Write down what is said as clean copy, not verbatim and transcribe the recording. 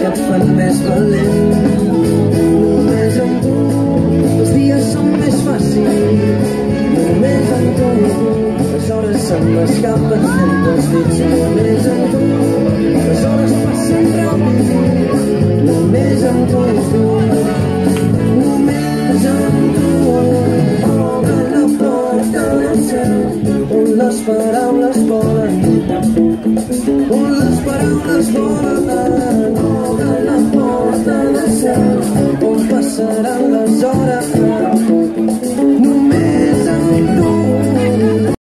que et fan més valent. Només amb tu els dies són més fàcils. Només amb tu les hores se m'escapen entre els dits. Només amb tu les hores passen ràpid. Només amb tu, només amb tu. Obre la porta del cel on les paraules volen, on les paraules volen.